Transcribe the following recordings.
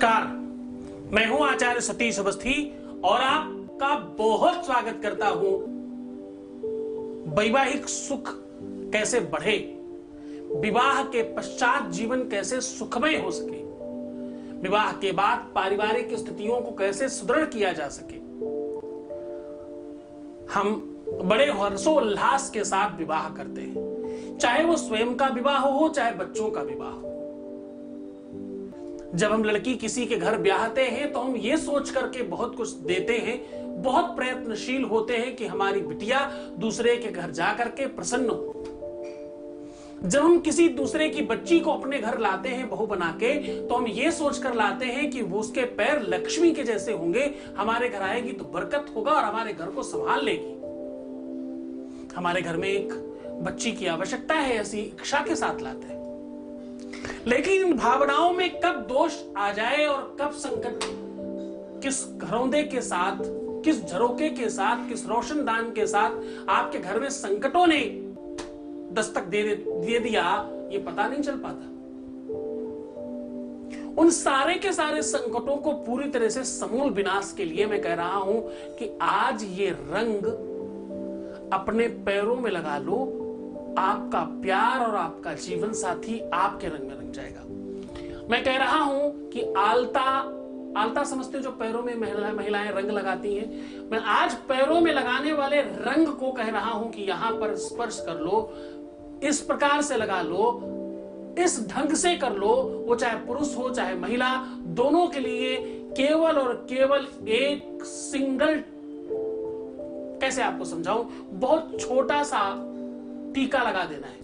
नमस्कार, मैं हूं आचार्य सतीश अवस्थी और आपका बहुत स्वागत करता हूं। वैवाहिक सुख कैसे बढ़े, विवाह के पश्चात जीवन कैसे सुखमय हो सके, विवाह के बाद पारिवारिक स्थितियों को कैसे सुदृढ़ किया जा सके। हम बड़े हर्षोल्लास के साथ विवाह करते हैं, चाहे वो स्वयं का विवाह हो चाहे बच्चों का विवाह हो। जब हम लड़की किसी के घर ब्याहते हैं तो हम ये सोच करके बहुत कुछ देते हैं, बहुत प्रयत्नशील होते हैं कि हमारी बिटिया दूसरे के घर जाकर के प्रसन्न हो। जब हम किसी दूसरे की बच्ची को अपने घर लाते हैं बहू बना के, तो हम ये सोचकर लाते हैं कि वो उसके पैर लक्ष्मी के जैसे होंगे, हमारे घर आएगी तो बरकत होगा और हमारे घर को संभाल लेगी। हमारे घर में एक बच्ची की आवश्यकता है, ऐसी इच्छा के साथ लाते हैं। लेकिन इन भावनाओं में कब दोष आ जाए और कब संकट किस घरौंदे के साथ, किस झरोके के साथ, किस रोशनदान के साथ आपके घर में संकटों ने दस्तक दे दिया, ये पता नहीं चल पाता। उन सारे के सारे संकटों को पूरी तरह से समूल विनाश के लिए मैं कह रहा हूं कि आज ये रंग अपने पैरों में लगा लो। आपका प्यार और आपका जीवन साथी आपके रंग में रंग जाएगा। मैं कह रहा हूं कि आलता समझते जो पैरों में महिलाएं रंग लगाती हैं, मैं आज पैरों में लगाने वाले रंग को कह रहा हूं कि यहां पर स्पर्श कर लो, इस प्रकार से लगा लो, इस ढंग से कर लो। वो चाहे पुरुष हो चाहे महिला, दोनों के लिए केवल और केवल एक सिंगल, कैसे आपको समझाऊं, बहुत छोटा सा टीका लगा देना है।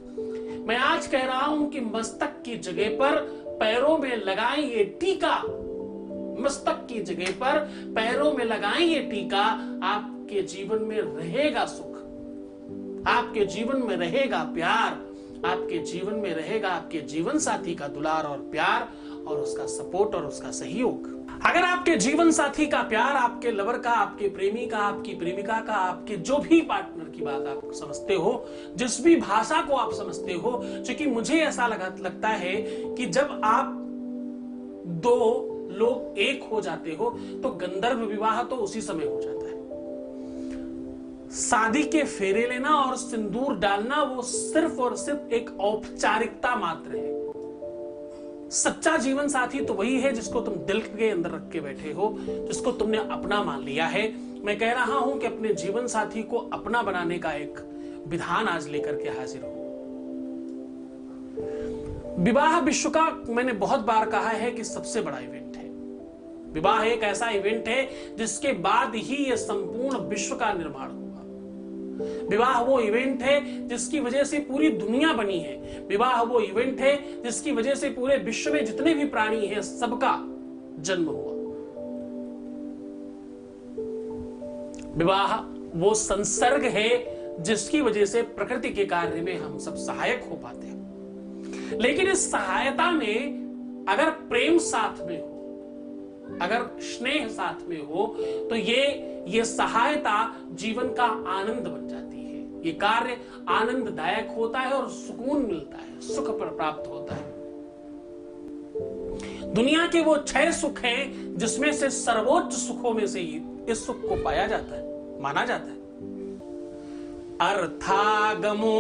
मैं आज कह रहा हूं कि मस्तक की जगह पर पैरों में लगाएं ये टीका, मस्तक की जगह पर पैरों में लगाएं ये टीका। आपके जीवन में रहेगा सुख, आपके जीवन में रहेगा प्यार, आपके जीवन में रहेगा आपके जीवन साथी का दुलार और प्यार और उसका सपोर्ट और उसका सहयोग। अगर आपके जीवन साथी का प्यार, आपके लवर का, आपके प्रेमी का, आपकी प्रेमिका का, आपके जो भी पार्टनर की बात आप समझते हो, जिस भी भाषा को आप समझते हो, क्योंकि मुझे ऐसा लगता है कि जब आप दो लोग एक हो जाते हो तो गंधर्व विवाह तो उसी समय हो जाता है। शादी के फेरे लेना और सिंदूर डालना वो सिर्फ और सिर्फ एक औपचारिकता मात्र है। सच्चा जीवन साथी तो वही है जिसको तुम दिल के अंदर रख के बैठे हो, जिसको तुमने अपना मान लिया है। मैं कह रहा हूं कि अपने जीवन साथी को अपना बनाने का एक विधान आज लेकर के हाजिर हो। विवाह विश्व का, मैंने बहुत बार कहा है कि सबसे बड़ा इवेंट है। विवाह एक ऐसा इवेंट है जिसके बाद ही यह संपूर्ण विश्व का निर्माण होगा। विवाह वो इवेंट है जिसकी वजह से पूरी दुनिया बनी है। विवाह वो इवेंट है जिसकी वजह से पूरे विश्व में जितने भी प्राणी हैं सबका जन्म हुआ। विवाह वो संसर्ग है जिसकी वजह से प्रकृति के कार्य में हम सब सहायक हो पाते हैं। लेकिन इस सहायता में अगर प्रेम साथ में हो, अगर स्नेह साथ में हो, तो ये सहायता जीवन का आनंद बन जाती है। ये कार्य आनंददायक होता है और सुकून मिलता है, सुख प्राप्त होता है। दुनिया के वो 6 सुख हैं जिसमें से सर्वोच्च सुखों में से ही इस सुख को पाया जाता है, माना जाता है। अर्थागमो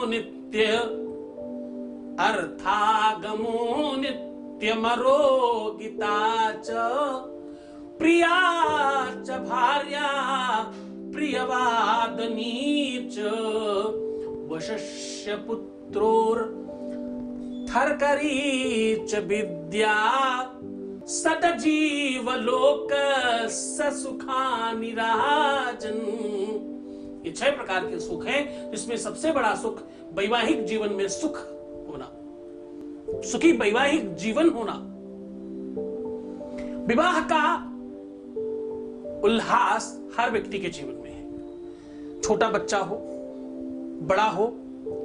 नित्य, अर्थागमो नित्यमरोगिता च, प्रिया च भार्या प्रियवादनी च, वशस्य पुत्रोर थर्करी च विद्या, सट जीवलोक सुखानि राजन। ये 6 प्रकार के सुख हैं जिसमें सबसे बड़ा सुख वैवाहिक जीवन में सुख होना, सुखी वैवाहिक जीवन होना। विवाह का उल्लास हर व्यक्ति के जीवन में है। छोटा बच्चा हो, बड़ा हो,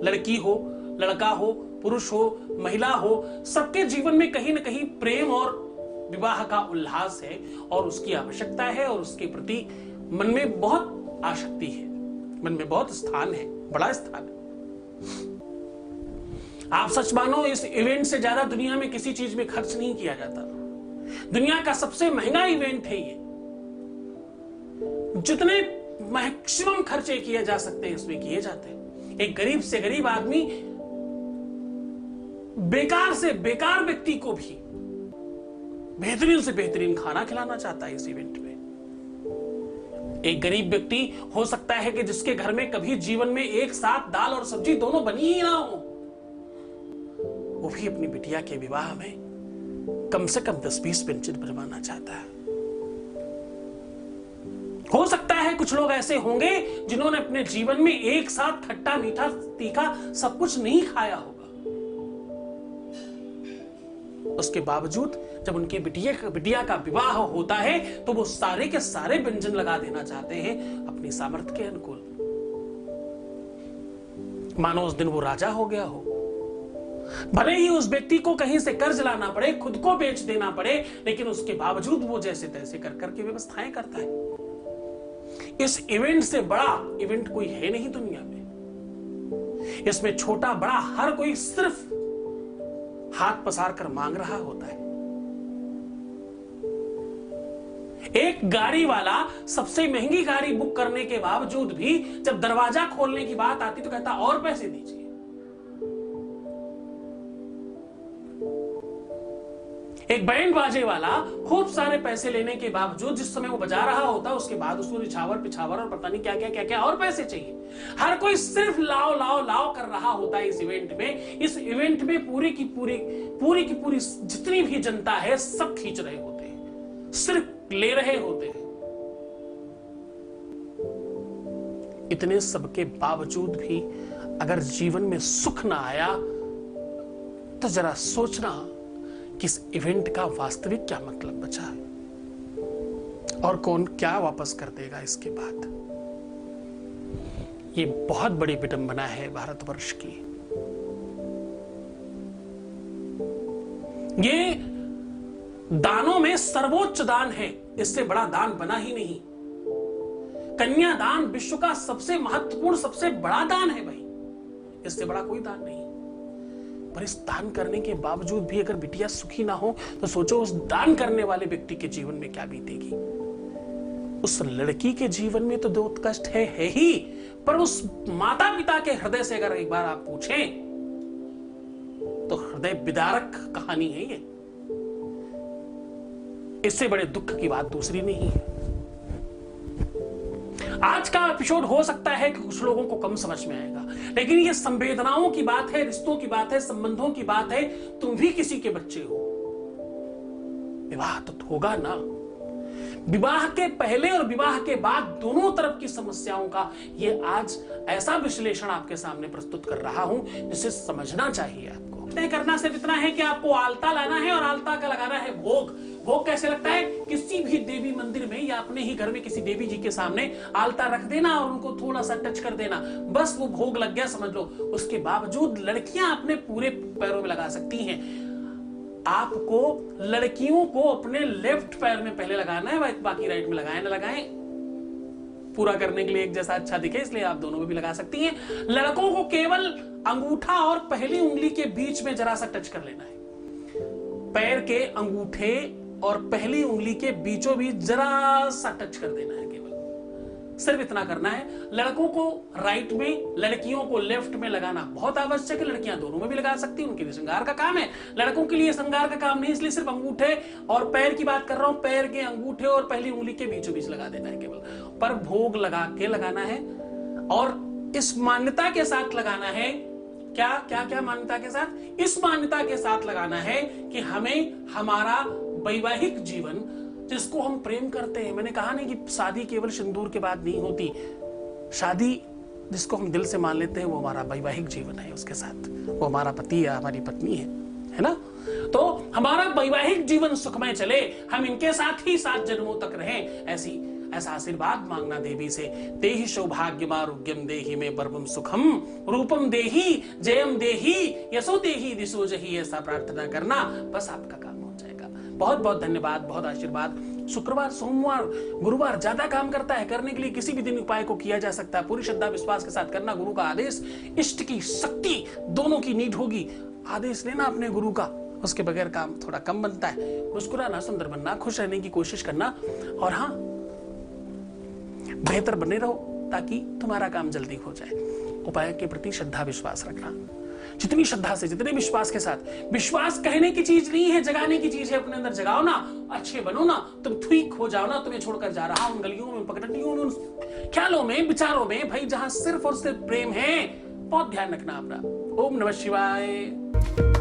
लड़की हो, लड़का हो, पुरुष हो, महिला हो, सबके जीवन में कहीं ना कहीं प्रेम और विवाह का उल्लास है और उसकी आवश्यकता है और उसके प्रति मन में बहुत आसक्ति है, मन में बहुत स्थान है, बड़ा स्थान है। आप सच मानो, इस इवेंट से ज्यादा दुनिया में किसी चीज में खर्च नहीं किया जाता। दुनिया का सबसे महंगा इवेंट है ये। जितने मैक्सिमम खर्चे किए जा सकते हैं इसमें किए जाते हैं। एक गरीब से गरीब आदमी बेकार से बेकार व्यक्ति को भी बेहतरीन से बेहतरीन खाना खिलाना चाहता है इस इवेंट में। एक गरीब व्यक्ति हो सकता है कि जिसके घर में कभी जीवन में एक साथ दाल और सब्जी दोनों बनी ही ना हो, वो भी अपनी बिटिया के विवाह में कम से कम 10-20 व्यंजन बनवाना चाहता है। हो सकता है कुछ लोग ऐसे होंगे जिन्होंने अपने जीवन में एक साथ खट्टा मीठा तीखा सब कुछ नहीं खाया होगा। उसके बावजूद जब उनकी बिटिया का विवाह होता है तो वो सारे के सारे व्यंजन लगा देना चाहते हैं अपनी सामर्थ्य के अनुकूल। मानो उस दिन वो राजा हो गया हो। भले ही उस व्यक्ति को कहीं से कर्ज लाना पड़े, खुद को बेच देना पड़े, लेकिन उसके बावजूद वो जैसे तैसे कर करके व्यवस्थाएं करता है। इस इवेंट से बड़ा इवेंट कोई है नहीं दुनिया में। इसमें छोटा बड़ा हर कोई सिर्फ हाथ पसार कर मांग रहा होता है। एक गाड़ी वाला सबसे महंगी गाड़ी बुक करने के बावजूद भी जब दरवाजा खोलने की बात आती तो कहता और पैसे दीजिए। एक बैंड बाजे वाला खूब सारे पैसे लेने के बावजूद जिस समय वो बजा रहा होता उसके बाद उसको निछावर पिछावर और पता नहीं क्या क्या क्या क्या और पैसे चाहिए। हर कोई सिर्फ लाओ लाओ लाओ कर रहा होता है इस इवेंट में। इस इवेंट में पूरी की पूरी जितनी भी जनता है सब खींच रहे होते हैं, सिर्फ ले रहे होते हैं। इतने सब के बावजूद भी अगर जीवन में सुख ना आया तो जरा सोचना कि इस इवेंट का वास्तविक क्या मतलब बचा है और कौन क्या वापस कर देगा इसके बाद। ये बहुत बड़ी विडंबना है भारतवर्ष की। ये दानों में सर्वोच्च दान है, इससे बड़ा दान बना ही नहीं। कन्यादान विश्व का सबसे महत्वपूर्ण सबसे बड़ा दान है भाई, इससे बड़ा कोई दान नहीं। पर इस दान करने के बावजूद भी अगर बिटिया सुखी ना हो तो सोचो उस दान करने वाले व्यक्ति के जीवन में क्या बीतेगी। उस लड़की के जीवन में तो दुख कष्ट है ही, पर उस माता पिता के हृदय से अगर एक बार आप पूछें तो हृदय विदारक कहानी है ये। इससे बड़े दुख की बात दूसरी नहीं है। आज का एपिसोड हो सकता है कि कुछ लोगों को कम समझ में आएगा, लेकिन ये संवेदनाओं की बात है, रिश्तों की बात है, संबंधों की बात है। तुम भी किसी के बच्चे हो, विवाह तो होगा ना। विवाह के पहले और विवाह के बाद दोनों तरफ की समस्याओं का ये आज ऐसा विश्लेषण आपके सामने प्रस्तुत कर रहा हूं जिसे समझना चाहिए आपको। तय करना सिर्फ इतना है कि आपको आलता लाना है और आलता का लगाना है भोग। भोग कैसे लगता है? किसी भी देवी मंदिर में या अपने ही घर में किसी देवी जी के सामने आलता रख देना और उनको थोड़ा सा टच कर देना, बस वो भोग लग गया समझ लो। उसके बावजूद लड़कियां अपने पूरे पैरों में लगा सकती हैं। आपको लड़कियों को अपने लेफ्ट पैर में पहले लगाना है, बाकी राइट में लगाएं ना लगाएं, पूरा करने के लिए एक जैसा अच्छा दिखे, इसलिए आप दोनों में भी लगा सकती हैं। लड़कों को केवल अंगूठा और पहली उंगली के बीच में जरा सा टच कर लेना है। पैर के अंगूठे और पहली उंगली के बीचों बीच जरा सा टच कर देना है, केवल सिर्फ इतना करना है। लड़कों को राइट में, लड़कियों को लेफ्ट में लगाना बहुत आवश्यक है। लड़कियां दोनों में भी लगा सकती हैं, उनके लिए श्रृंगार का काम है। लड़कों के लिए श्रृंगार का काम नहीं, इसलिए सिर्फ अंगूठे और पैर की बात कर रहा हूं। पैर के अंगूठे और पहली उंगली के बीचों बीच लगा देना है केवल, पर भोग लगा के लगाना है। और इस मान्यता के साथ लगाना है, क्या क्या क्या मान्यता के साथ? इस मान्यता के साथ लगाना है कि हमें हमारा वैवाहिक जीवन जिसको हम प्रेम करते हैं, मैंने कहा नहीं कि शादी केवल सिंदूर के बाद नहीं होती, शादी जिसको हम दिल से मान लेते हैं वो हमारा वैवाहिक जीवन है, उसके साथ वो हमारा पति या हमारी पत्नी है ना। तो हमारा वैवाहिक जीवन सुखमय चले, हम इनके साथ ही 7 जन्मों तक रहें, ऐसा आशीर्वाद मांगना देवी से। देहि सौभाग्यम आरोग्यम देहि में परमम सुखम रूपम देहि जयम देहि यशो देहि दिशो जहि, ऐसा प्रार्थना करना, बस आपका काम हो जाएगा। बहुत बहुत धन्यवाद, बहुत आशीर्वाद। शुक्रवार, सोमवार, गुरुवार ज्यादा काम करता है, करने के लिए किसी भी दिन उपाय को किया जा सकता है। पूरी श्रद्धा विश्वास के साथ करना, गुरु का आदेश, इष्ट की शक्ति दोनों की नीड होगी। आदेश लेना अपने गुरु का, उसके बगैर काम थोड़ा कम बनता है। मुस्कुराना, सुंदर बनना, खुश रहने की कोशिश करना, और हाँ, बेहतर बने रहो ताकि तुम्हारा काम जल्दी हो जाए। उपाय के प्रति श्रद्धा विश्वास रखना, जितनी श्रद्धा से, जितने विश्वास के साथ। विश्वास कहने की चीज नहीं है, जगाने की चीज है। अपने अंदर जगाओ ना, अच्छे बनो ना, तुम ठीक हो जाओ ना। तुम्हें छोड़कर जा रहा उन गलियों में, पगडंडियों में, उन ख्यालों में, विचारों में, भाई जहां सिर्फ और सिर्फ प्रेम है। बहुत ध्यान रखना अपना। ओम नमः शिवाय।